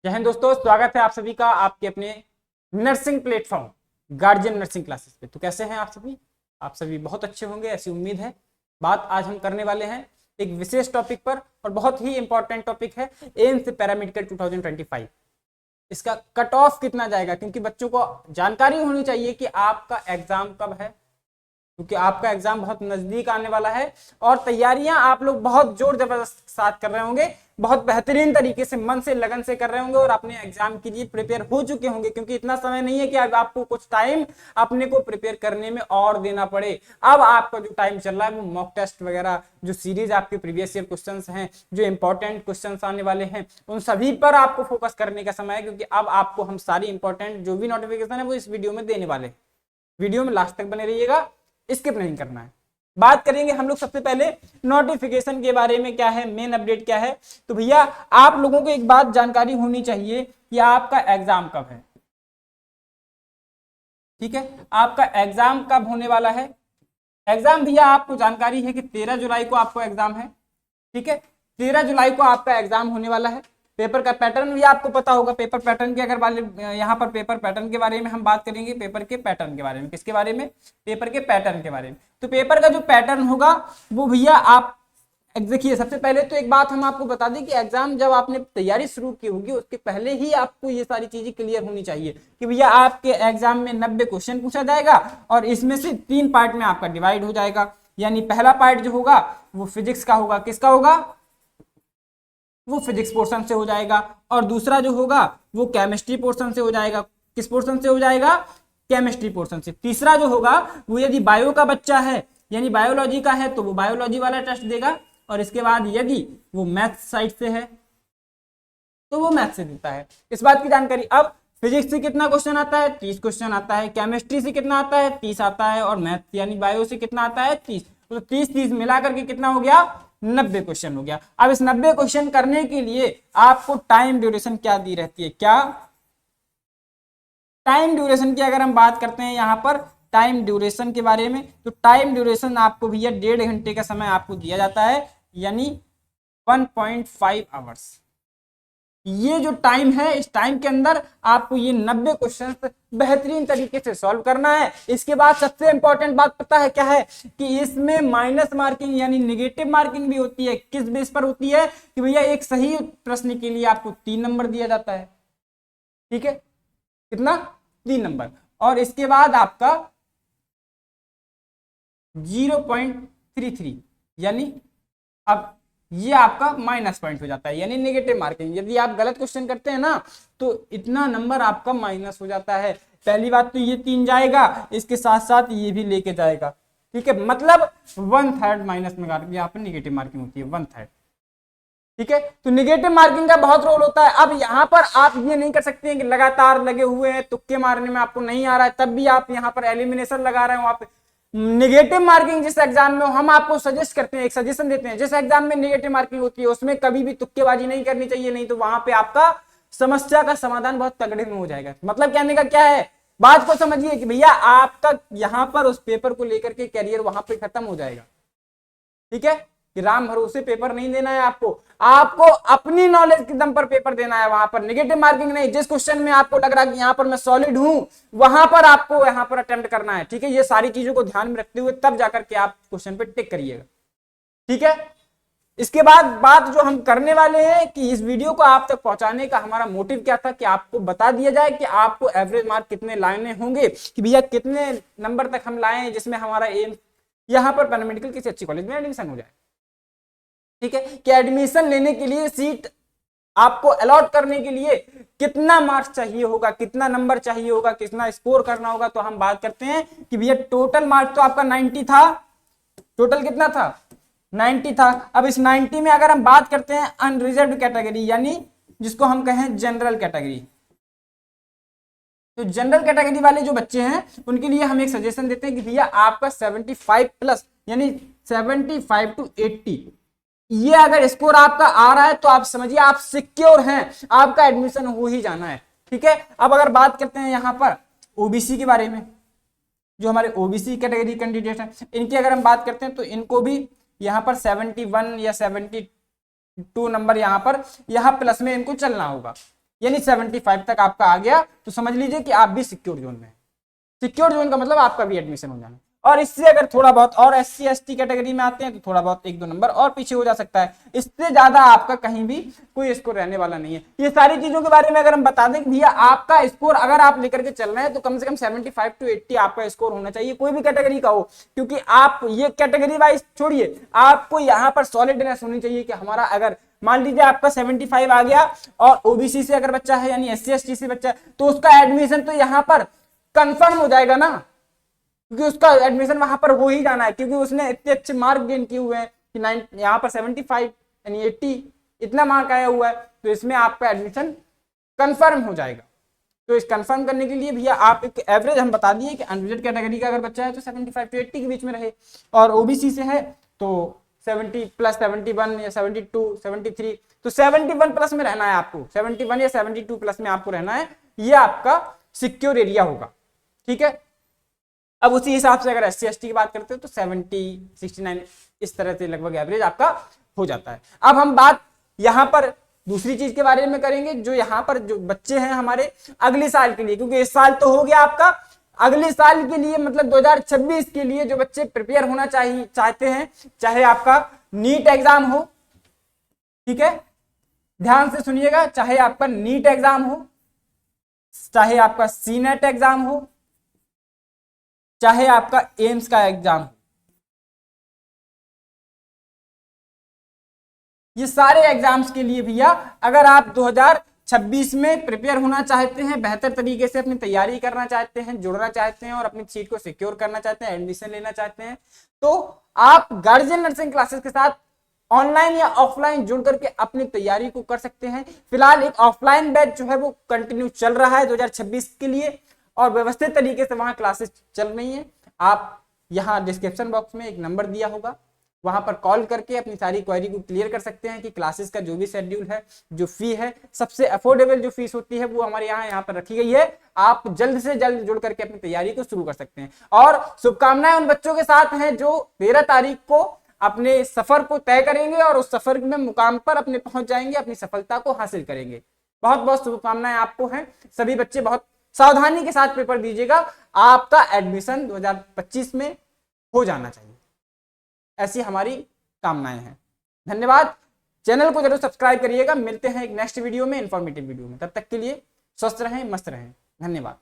जय हिंद दोस्तों, स्वागत है आप सभी का आपके अपने nursing platform guardian nursing classes पे। तो कैसे हैं आप सभी बहुत अच्छे होंगे, ऐसी उम्मीद है। बात आज हम करने वाले हैं एक विशेष टॉपिक पर और बहुत ही इंपॉर्टेंट टॉपिक है एम्स पैरामेडिकल 2025। इसका कट ऑफ कितना जाएगा, क्योंकि बच्चों को जानकारी होनी चाहिए कि आपका एग्जाम कब है, क्योंकि आपका एग्जाम बहुत नजदीक आने वाला है और तैयारियां आप लोग बहुत जोर जबरदस्त साथ कर रहे होंगे, बहुत बेहतरीन तरीके से मन से लगन से कर रहे होंगे और अपने एग्जाम के लिए प्रिपेयर हो चुके होंगे, क्योंकि इतना समय नहीं है कि अब आपको कुछ टाइम अपने को प्रिपेयर करने में और देना पड़े। अब आपका जो टाइम चल रहा है वो मॉक टेस्ट वगैरह, जो सीरीज आपके प्रीवियस ईयर क्वेश्चंस हैं, जो इंपॉर्टेंट क्वेश्चंस आने वाले हैं, उन सभी पर आपको फोकस करने का समय है, क्योंकि अब आपको हम सारी इंपॉर्टेंट जो भी नोटिफिकेशन है वो इस वीडियो में देने वाले हैं। वीडियो में लास्ट तक बने रहिएगा, स्किप नहीं करना है। बात करेंगे हम लोग सबसे पहले नोटिफिकेशन के बारे में, क्या है मेन अपडेट क्या है। तो भैया आप लोगों को एक बात जानकारी होनी चाहिए कि आपका एग्जाम कब है। ठीक है, आपका एग्जाम कब होने वाला है। एग्जाम भैया आपको जानकारी है कि 13 जुलाई को आपको एग्जाम है। ठीक है, 13 जुलाई को आपका एग्जाम होने वाला है। पेपर का पैटर्न भी आपको पता होगा। पेपर पैटर्न के अगर यहाँ पर पेपर पैटर्न के बारे में हम बात करेंगे, पेपर के पैटर्न के बारे में। किसके बारे में? पेपर के पैटर्न के बारे में। तो पेपर का जो पैटर्न होगा वो भैया आप देखिए, सबसे पहले तो एक बात हम आपको बता दें कि एग्जाम जब आपने तैयारी शुरू की होगी उसके पहले ही आपको ये सारी चीजें क्लियर होनी चाहिए कि भैया आपके एग्जाम में 90 क्वेश्चन पूछा जाएगा और इसमें से 3 पार्ट में आपका डिवाइड हो जाएगा। यानी पहला पार्ट जो होगा वो फिजिक्स का होगा। किसका होगा? वो फिजिक्स पोर्शन से हो जाएगा। और दूसरा जो होगा वो केमिस्ट्री पोर्शन से हो जाएगा। किस पोर्शन से हो जाएगा? केमिस्ट्री पोर्शन से। तीसरा जो होगा वो यदि बायो का बच्चा है यानी बायोलॉजी का है तो वो बायोलॉजी वाला टेस्ट देगा, और इसके बाद यदि वो मैथ साइड से है तो वो मैथ से देता है। इस बात की जानकारी। अब फिजिक्स से कितना क्वेश्चन आता है? 30 क्वेश्चन आता है। केमिस्ट्री से कितना आता है? 30 आता है। और मैथ यानी बायो से कितना आता है? 30। तो 30 मिला करके कितना हो गया? 90 क्वेश्चन हो गया। अब इस 90 क्वेश्चन करने के लिए आपको टाइम ड्यूरेशन क्या दी रहती है? क्या टाइम ड्यूरेशन की अगर हम बात करते हैं यहाँ पर टाइम ड्यूरेशन के बारे में, तो टाइम ड्यूरेशन आपको भैया 1.5 घंटे का समय आपको दिया जाता है, यानी 1.5 आवर्स। ये जो टाइम है, इस टाइम के अंदर आपको ये 90 क्वेश्चन बेहतरीन तरीके से सॉल्व करना है। इसके बाद सबसे इंपॉर्टेंट बात पता है क्या है? कि इसमें माइनस मार्किंग यानी निगेटिव मार्किंग भी होती है। किस बेस पर होती है? कि भैया एक सही प्रश्न के लिए आपको 3 नंबर दिया जाता है। ठीक है, कितना? 3 नंबर। और इसके बाद आपका 0.33 यानी अब ये आपका माइनस पॉइंट हो जाता है, यानी नेगेटिव मार्किंग। यदि आप गलत क्वेश्चन करते हैं ना तो इतना नंबर आपका माइनस हो जाता है। पहली बात तो ये 3 जाएगा, इसके साथ साथ ये भी लेके जाएगा। ठीक है, मतलब 1/3 माइनस में यहाँ पर नेगेटिव मार्किंग होती है, 1/3। ठीक है, तो नेगेटिव मार्किंग का बहुत रोल होता है। अब यहाँ पर आप ये नहीं कर सकते हैं कि लगातार लगे हुए हैं, तुक्के मारने में आपको नहीं आ रहा है, तब भी आप यहाँ पर एलिमिनेशन लगा रहे हो। आप नेगेटिव मार्किंग जिस एग्जाम में हम आपको सजेस्ट करते हैं, एक सजेशन देते हैं, जिस एग्जाम में नेगेटिव मार्किंग होती है उसमें कभी भी तुक्केबाजी नहीं करनी चाहिए, नहीं तो वहां पे आपका समस्या का समाधान बहुत तगड़े में हो जाएगा। मतलब कहने का क्या है, बात को समझिए कि भैया आपका यहाँ पर उस पेपर को लेकर के कैरियर वहां पे खत्म हो जाएगा। ठीक है, कि राम भरोसे पेपर नहीं देना है आपको अपनी नॉलेज के दम पर पेपर देना है। वहां पर नेगेटिव मार्किंग नहीं। जिस क्वेश्चन में आपको लग रहा है कि यहाँ पर मैं सॉलिड हूं, वहां पर आपको यहाँ पर अटेम्प्ट करना है। ठीक है, ये सारी चीजों को ध्यान में रखते हुए तब जाकर के आप क्वेश्चन पे टिक करिएगा। ठीक है, इसके बाद बात जो हम करने वाले हैं कि इस वीडियो को आप तक पहुंचाने का हमारा मोटिव क्या था, कि आपको बता दिया जाए कि आपको एवरेज मार्क कितने लाने होंगे, कि भैया कितने नंबर तक हम लाए जिसमें हमारा एम यहाँ पर पैरामेडिकल किसी अच्छी कॉलेज में एडमिशन हो जाए। ठीक है, कि एडमिशन लेने के लिए, सीट आपको अलॉट करने के लिए कितना मार्क्स चाहिए होगा, कितना नंबर चाहिए होगा, कितना स्कोर करना होगा। तो हम बात करते हैं कि भैया टोटल मार्क्स तो आपका 90 था। टोटल कितना था? 90 था। अब इस 90 में अगर हम बात करते हैं अनरिजर्व्ड कैटेगरी, यानी जिसको हम कहें जनरल कैटेगरी, तो जनरल कैटेगरी वाले जो बच्चे हैं उनके लिए हम एक सजेशन देते हैं कि भैया आपका 75 प्लस यानी 75 to 80 ये अगर स्कोर आपका आ रहा है तो आप समझिए आप सिक्योर हैं, आपका एडमिशन हो ही जाना है। ठीक है, अब अगर बात करते हैं यहाँ पर ओबीसी के बारे में, जो हमारे ओबीसी कैटेगरी कैंडिडेट हैं, इनकी अगर हम बात करते हैं तो इनको भी यहाँ पर 71 या 72 नंबर यहाँ प्लस में इनको चलना होगा। यानी 75 तक आपका आ गया तो समझ लीजिए कि आप भी सिक्योर जोन में हैं। सिक्योर जोन का मतलब आपका भी एडमिशन हो जाना। और इससे अगर थोड़ा बहुत और SC ST कैटेगरी में आते हैं तो थोड़ा बहुत 1-2 नंबर और पीछे हो जा सकता है, इससे ज्यादा आपका कहीं भी कोई स्कोर रहने वाला नहीं है। ये सारी चीजों के बारे में अगर हम बता दें भैया आपका स्कोर अगर आप लेकर के चल रहे हैं तो कम से कम 75 to 80 आपका स्कोर होना चाहिए, कोई भी कैटेगरी का हो, क्योंकि आप ये कैटेगरी वाइज छोड़िए, आपको यहाँ पर सॉलिडनेस होनी चाहिए कि हमारा अगर मान लीजिए आपका 75 आ गया और ओबीसी से अगर बच्चा है यानी SC ST से बच्चा है तो उसका एडमिशन तो यहाँ पर कंफर्म हो जाएगा ना, क्योंकि उसका एडमिशन वहां पर हो ही जाना है, क्योंकि उसने इतने अच्छे मार्क गेन किए हुए हैं कि यहाँ पर 75 यानी 80 इतना मार्क आया हुआ है, तो इसमें आपका एडमिशन कंफर्म हो जाएगा। तो इस कंफर्म करने के लिए भैया आप एक एवरेज हम बता दिए कि अनरिजर्व कैटेगरी का अगर बच्चा है तो 75 to 80 के बीच में रहे, और ओबीसी से है तो 70 प्लस 71 या 72 73, तो 71 प्लस में रहना है आपको, 71 या 72 प्लस में आपको रहना है, ये आपका सिक्योर एरिया होगा। ठीक है, अब उसी हिसाब से अगर SC ST की बात करते हैं तो 70 69 इस तरह से लगभग एवरेज आपका हो जाता है। अब हम बात यहाँ पर दूसरी चीज के बारे में करेंगे, जो यहाँ पर जो बच्चे हैं हमारे अगले साल के लिए, क्योंकि इस साल तो हो गया आपका, अगले साल के लिए मतलब 2026 के लिए जो बच्चे प्रिपेयर होना चाहते हैं, चाहे आपका नीट एग्जाम हो, ठीक है ध्यान से सुनिएगा, चाहे आपका नीट एग्जाम हो, चाहे आपका सीनेट एग्जाम हो, चाहे आपका एम्स का एग्जाम हो, ये सारे एग्जाम्स के लिए भैया अगर आप 2026 में प्रिपेयर होना चाहते हैं, बेहतर तरीके से अपनी तैयारी करना चाहते हैं, जुड़ना चाहते हैं और अपनी सीट को सिक्योर करना चाहते हैं, एडमिशन लेना चाहते हैं, तो आप गार्जियन नर्सिंग क्लासेस के साथ ऑनलाइन या ऑफलाइन जुड़ करके अपनी तैयारी को कर सकते हैं। फिलहाल एक ऑफलाइन बैच जो है वो कंटिन्यू चल रहा है 2026 के लिए और व्यवस्थित तरीके से वहां क्लासेस चल रही हैं। आप यहाँ डिस्क्रिप्शन बॉक्स में एक नंबर दिया होगा, वहां पर कॉल करके अपनी सारी क्वेरी को क्लियर कर सकते हैं कि क्लासेस का जो भी शेड्यूल है, जो फी है, सबसे अफोर्डेबल जो फीस होती है वो हमारे यहाँ पर रखी गई है। आप जल्द से जल्द जुड़ करके अपनी तैयारी को शुरू कर सकते हैं। और शुभकामनाएं उन बच्चों के साथ हैं जो 13 तारीख को अपने सफर को तय करेंगे और उस सफर में मुकाम पर अपने पहुंच जाएंगे, अपनी सफलता को हासिल करेंगे। बहुत बहुत शुभकामनाएं आपको हैं। सभी बच्चे बहुत सावधानी के साथ पेपर दीजिएगा, आपका एडमिशन 2025 में हो जाना चाहिए, ऐसी हमारी कामनाएं हैं। धन्यवाद, चैनल को जरूर सब्सक्राइब करिएगा। मिलते हैं एक नेक्स्ट वीडियो में, इंफॉर्मेटिव वीडियो में। तब तक के लिए स्वस्थ रहें, मस्त रहें। धन्यवाद।